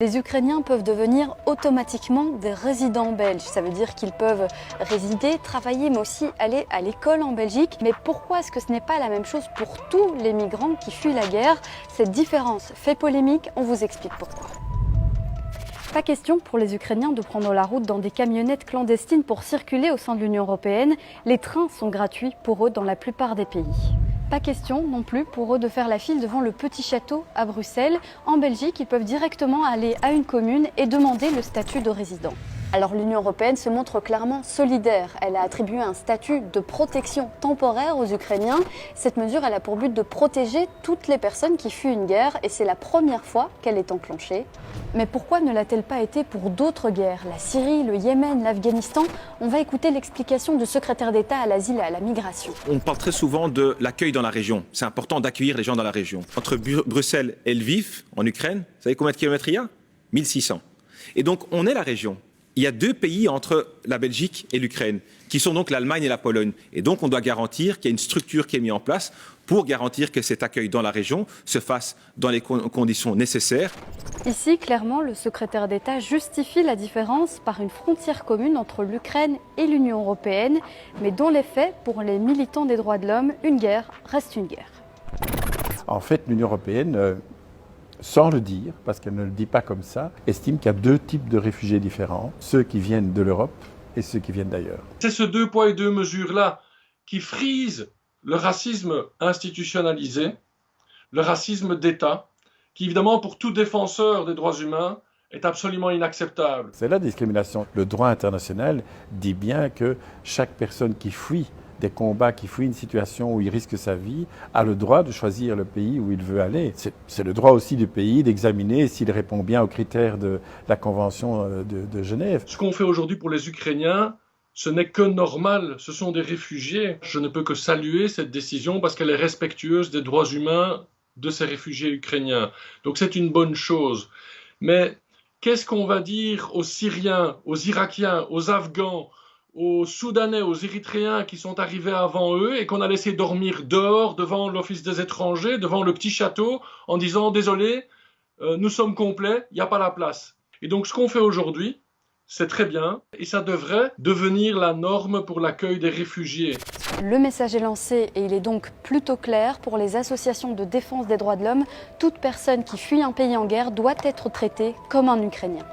Les Ukrainiens peuvent devenir automatiquement des résidents belges. Ça veut dire qu'ils peuvent résider, travailler, mais aussi aller à l'école en Belgique. Mais pourquoi est-ce que ce n'est pas la même chose pour tous les migrants qui fuient la guerre? Cette différence fait polémique, on vous explique pourquoi. Pas question pour les Ukrainiens de prendre la route dans des camionnettes clandestines pour circuler au sein de l'Union européenne. Les trains sont gratuits pour eux dans la plupart des pays. Pas question non plus pour eux de faire la file devant le Petit Château à Bruxelles. En Belgique, ils peuvent directement aller à une commune et demander le statut de résident. Alors l'Union européenne se montre clairement solidaire. Elle a attribué un statut de protection temporaire aux Ukrainiens. Cette mesure, elle a pour but de protéger toutes les personnes qui fuient une guerre et c'est la première fois qu'elle est enclenchée. Mais pourquoi ne l'a-t-elle pas été pour d'autres guerres? La Syrie, le Yémen, l'Afghanistan? On va écouter l'explication du secrétaire d'État à l'asile et à la migration. On parle très souvent de l'accueil dans la région. C'est important d'accueillir les gens dans la région. Entre Bruxelles et Lviv, en Ukraine, vous savez combien de kilomètres il y a? 1600. Et donc on est la région. Il y a deux pays entre la Belgique et l'Ukraine, qui sont donc l'Allemagne et la Pologne. Et donc on doit garantir qu'il y a une structure qui est mise en place pour garantir que cet accueil dans la région se fasse dans les conditions nécessaires. Ici, clairement, le secrétaire d'État justifie la différence par une frontière commune entre l'Ukraine et l'Union européenne, mais dans les faits, pour les militants des droits de l'homme, une guerre reste une guerre. En fait, l'Union européenne, sans le dire, parce qu'elle ne le dit pas comme ça, estime qu'il y a deux types de réfugiés différents, ceux qui viennent de l'Europe et ceux qui viennent d'ailleurs. C'est ce deux poids et deux mesures-là qui frise le racisme institutionnalisé, le racisme d'État, qui évidemment pour tout défenseur des droits humains est absolument inacceptable. C'est la discrimination. Le droit international dit bien que chaque personne qui fuit des combats, qui fuit une situation où il risque sa vie, a le droit de choisir le pays où il veut aller. C'est le droit aussi du pays d'examiner s'il répond bien aux critères de la Convention de Genève. Ce qu'on fait aujourd'hui pour les Ukrainiens, ce n'est que normal, ce sont des réfugiés. Je ne peux que saluer cette décision parce qu'elle est respectueuse des droits humains de ces réfugiés ukrainiens. Donc c'est une bonne chose. Mais qu'est-ce qu'on va dire aux Syriens, aux Irakiens, aux Afghans, aux Soudanais, aux Érythréens qui sont arrivés avant eux et qu'on a laissé dormir dehors devant l'Office des étrangers, devant le Petit Château, en disant « Désolé, nous sommes complets, il n'y a pas la place ». Et donc ce qu'on fait aujourd'hui, c'est très bien et ça devrait devenir la norme pour l'accueil des réfugiés. Le message est lancé et il est donc plutôt clair pour les associations de défense des droits de l'homme. Toute personne qui fuit un pays en guerre doit être traitée comme un Ukrainien.